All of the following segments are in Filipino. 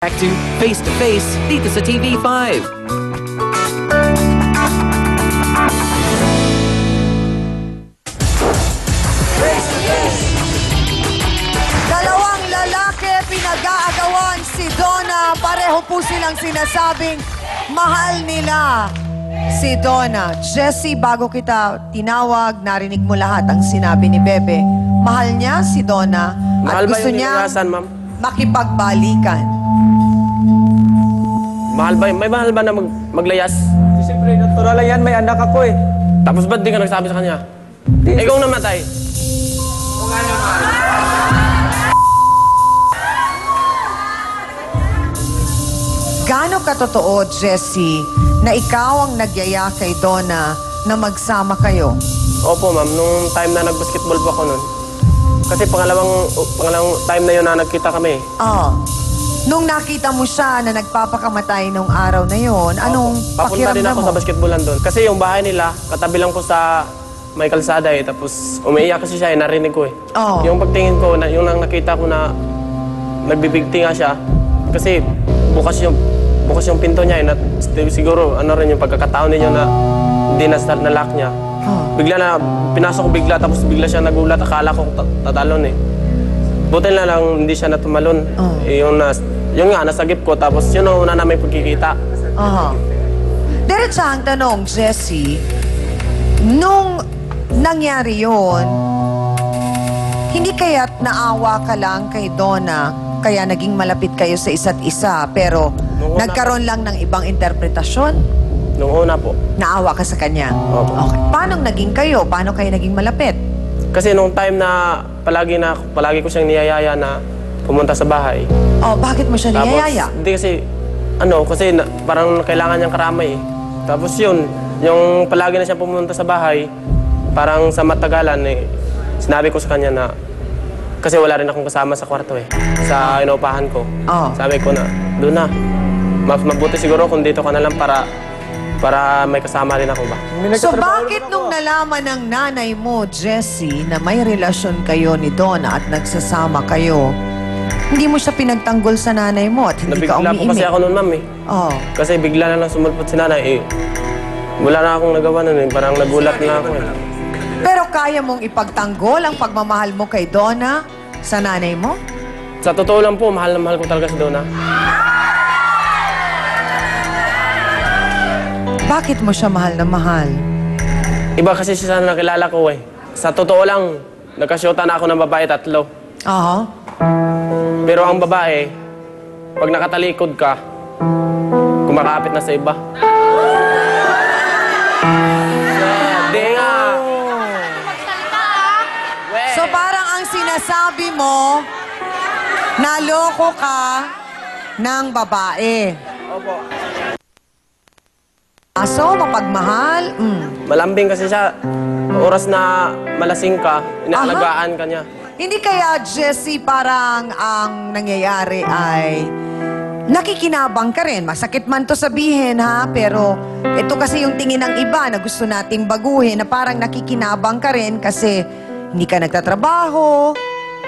Back to Face to Face dito sa TV5. Dalawang lalaki pinag-aagawan si Donna. Pareho po silang sinasabing mahal nila si Donna. Jessie, bago kita tinawag, narinig mo lahat ang sinabi ni Bebe. Mahal niya si Donna at Mahal ba gusto yung niya inilasan, ma'am? makipagbalikan. Mahal ba? May mahal ba na maglayas? Siyempre, natural lang yan. May anak ako eh. Tapos ba't di ka nagsabi sa kanya? Ikaw namatay. Gaano katotoo, Jessie, na ikaw ang nagyaya kay Donna na magsama kayo? Opo, ma'am. Nung time na nag-basketball po ako nun. Kasi pangalawang time na yun na nagkita kami. Nung nakita mo siya na nagpapakamatay nung araw na yon, anong Papunta din pakiramdam ako mo? sa basketballan doon. Kasi yung bahay nila, katabi lang po sa may kalsada eh. Tapos umiiyak kasi siya eh, narinig ko eh. Oo. Yung pagtingin ko, yung nang nakita ko na nagbibigti nga siya. Kasi bukas yung pinto niya eh. Na, siguro ano rin yung pagkakataon ninyo na hindi na-lock niya. Bigla na, pinasok ko bigla, tapos bigla siya nagulat. Akala ko tatalon eh. Buti na lang hindi siya natumalon. Eh, yung nga, nasagip ko, tapos yun ang una namin pagkikita. Diretsahang tanong, Jessie, nung nangyari yon, hindi kaya't naawa ka lang kay Donna, kaya naging malapit kayo sa isa't isa, pero Nung una nagkaroon lang ng ibang interpretasyon? Nung una po. Naawa ka sa kanya? Opo. Okay. Paano naging kayo? Paano kayo naging malapit? Kasi nung time na palagi ko siyang niyayaya na pumunta sa bahay. Bakit mo siya niyayaya? Hindi kasi, parang kailangan niyang karamay eh. Tapos yun, yung palagi na siya pumunta sa bahay, parang sa matagalan eh, sinabi ko sa kanya na, kasi wala rin akong kasama sa kwarto eh, sa inuupahan ko. Sabi ko na, doon na, mabuti siguro kung dito ka na lang para may kasama rin ako ba. So bakit nung nalaman ng nanay mo, Jessie, na may relasyon kayo ni Donna at nagsasama kayo, hindi mo siya pinagtanggol sa nanay mo at hindi ka Nabigla po kasi umiimik? ako noon, ma'am eh. Kasi bigla na lang sumulpot si nanay eh. Wala na akong nagawa nun eh, parang nagulat na ako eh. Pero kaya mong ipagtanggol ang pagmamahal mo kay Donna sa nanay mo? Sa totoo lang po, mahal na mahal ko talaga si Donna. Bakit mo siya mahal na mahal? Iba kasi siya na nakilala ko eh. Sa totoo lang, nagkasyota na ako ng babae 3. Pero ang babae, pag nakatalikod ka, kumakapit na sa iba. Hindi nga. So parang ang sinasabi mo, naloko ka ng babae. Opo. Aso, mapagmahal? Malambing kasi siya. Oras na malasing ka, inaalagaan ka niya. Hindi kaya, Jessie, parang ang nangyayari ay nakikinabang ka rin. Masakit man to sabihin, ha? Pero ito kasi yung tingin ng iba na gusto nating baguhin, na parang nakikinabang ka rin kasi hindi ka nagtatrabaho.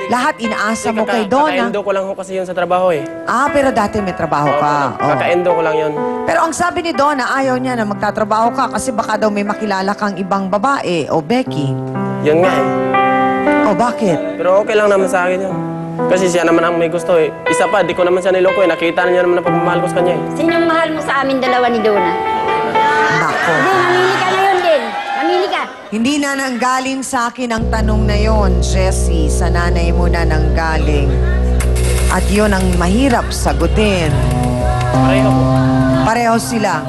Lahat inaasa mo kay Donna. Kaka-endo ko lang ho kasi yun sa trabaho eh. Pero dati may trabaho ka. Kaka-endo ko lang yun. Pero ang sabi ni Donna, ayaw niya na magtatrabaho ka kasi baka daw may makilala kang ibang babae o Becky. Yun nga eh. Bakit? Pero okay lang naman sa akin yun. Kasi siya naman ang may gusto eh. Isa pa, di ko naman siya niloko eh. Nakita niya naman ang pagmamahal ko sa kanya eh. Sinong mahal mo sa amin dalawa ni Donna? Nako. Hindi, mamili ka na yun din. Mamili ka. Hindi na nanggaling sa akin ang tanong na yon, Jessie. Sa nanay mo na nanggaling. At yun ang mahirap sagutin. Pareho po. Pareho sila.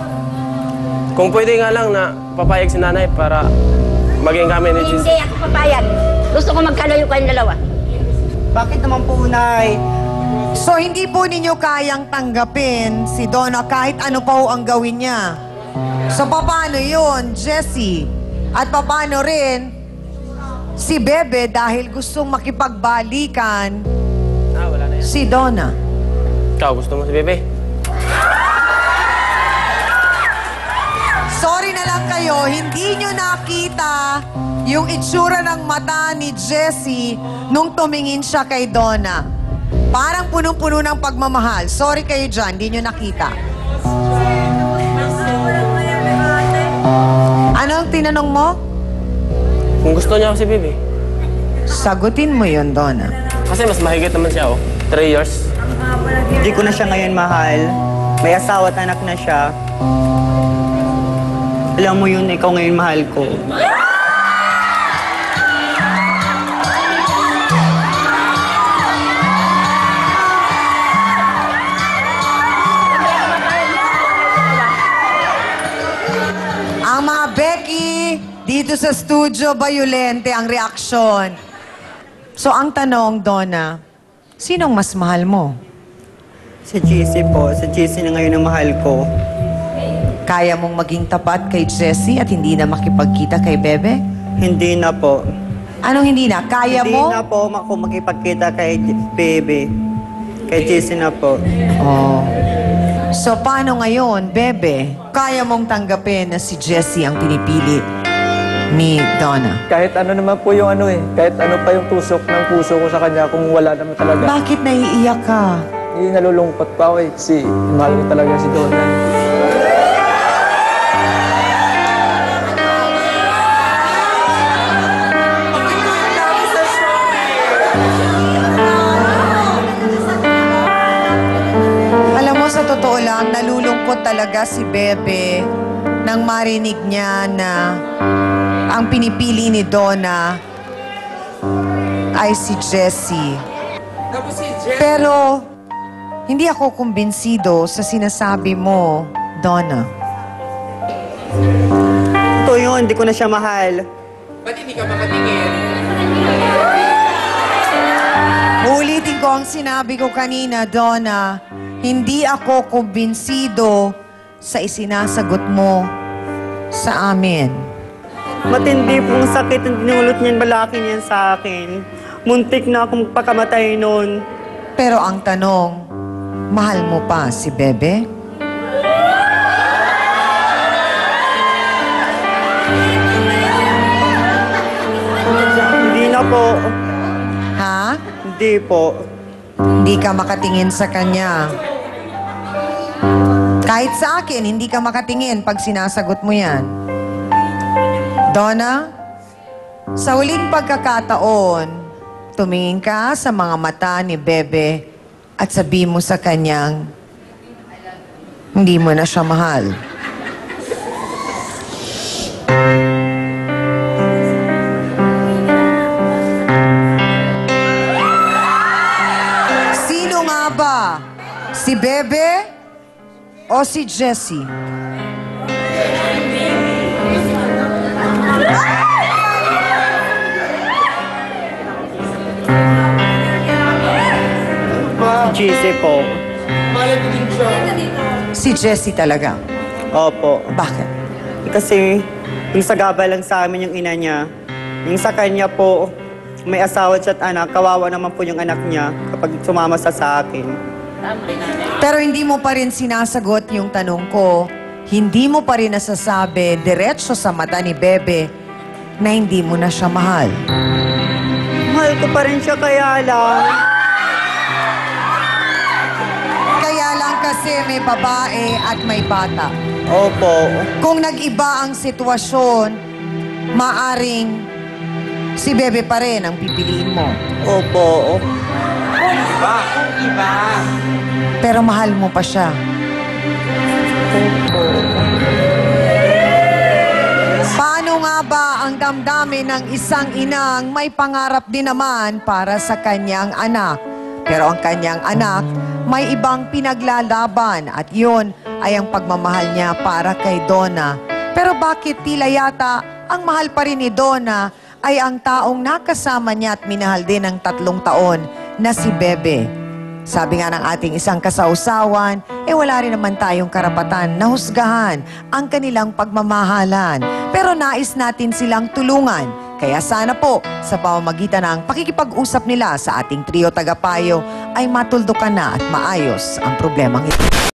Kung pwede nga lang na papayag si nanay para maging kami ni Jesus. Hindi ako papayag. Gusto ko magkalayo kayong dalawa. Bakit naman po, Nay? So, hindi po ninyo kayang tanggapin si Donna kahit ano pa ho ang gawin niya. So, paano yun, Jessie? At paano rin si Bebe dahil gustong makipagbalikan Wala na yan. si Donna? Ikaw, gusto mo si Bebe? Sorry na lang kayo, hindi nyo nakita yung itsura ng mata ni Jessie nung tumingin siya kay Donna. Parang punong-puno ng pagmamahal. Sorry kayo dyan, di nyo nakita. Ano ang tinanong mo? Kung gusto niya ako si Bibi. Sagutin mo yun, Donna. Kasi mas mahigit naman siya, 3 years. Hindi ko na siya ngayon mahal. May asawa at anak na siya. Alam mo yun, ikaw ngayon mahal ko. Ang mga Becky, dito sa studio, bayolente ang reaksyon. So, ang tanong, Donna, sinong mas mahal mo? Sa GC po. Sa GC na ngayon ang mahal ko. Kaya mong maging tapat kay Jessie at hindi na makipagkita kay Bebe? Hindi na po. Anong hindi na? Kaya Hindi mo? na po ako makipagkita kay Bebe. Kay GC na po. Oh. So, paano ngayon, Bebe? Kaya mong tanggapin na si Jessie ang pinipili ni Donna? Kahit ano naman po yung kahit ano pa yung tusok ng puso ko sa kanya kung wala naman talaga. Bakit naiiyak ka? Hindi nalulungkot pa ako kasi mahal ko talaga si Donna. Alam mo, sa totoo lang, nalulungkot talaga si Bebe nang marinig niya na ang pinipili ni Donna ay si Jessie. Pero, hindi ako kumbinsido sa sinasabi mo, Donna. Ito yun, hindi ko na siya mahal. Uulitin ko ang sinabi ko kanina, Donna. Hindi ako kumbinsido sa isinasagot mo sa amin. Matindi pong sakit ang dinulot niyan, balaki niyan sa akin. Muntik na akong pagkamatay noon. Pero ang tanong, mahal mo pa si Bebe? Hindi na po. Ha? Hindi po. Hindi ka makatingin sa kanya. Kahit sa akin, hindi ka makatingin pag sinasagot mo yan. Donna, sa huling pagkakataon, tumingin ka sa mga mata ni Bebe at sabihin mo sa kanyang, hindi mo na siya mahal. Sino nga ba? Si Bebe o si Jessie? GC po. Si Jessie talaga. Opo. Bakit? Kasi yung sagaba lang sa amin yung ina niya. Yung sa kanya po, may asawa siya at anak. Kawawa naman po yung anak niya kapag sumama sa akin. Pero hindi mo pa rin sinasagot yung tanong ko. Hindi mo pa rin nasasabi diretso sa mata ni Bebe na hindi mo na siya mahal. Mahal ko pa rin siya kaya lang. Kaya lang kasi may babae at may bata. Opo. Kung nag-iba ang sitwasyon, maaring si Bebe pa rin ang pipiliin mo. Opo. Pero mahal mo pa siya. Paano nga ba ang damdamin ng isang inang may pangarap din naman para sa kanyang anak? Pero ang kanyang anak may ibang pinaglalaban at yun ay ang pagmamahal niya para kay Donna. Pero bakit tila yata ang mahal pa rin ni Donna ay ang taong nakasama niya at minahal din ng 3 taon na si Bebe? Sabi nga ng ating isang kasausawan, wala rin naman tayong karapatan na husgahan ang kanilang pagmamahalan. Pero nais natin silang tulungan. Kaya sana po, sa pamamagitan ng pakikipag-usap nila sa ating trio tagapayo, ay matuldukan na at maayos ang problemang ito.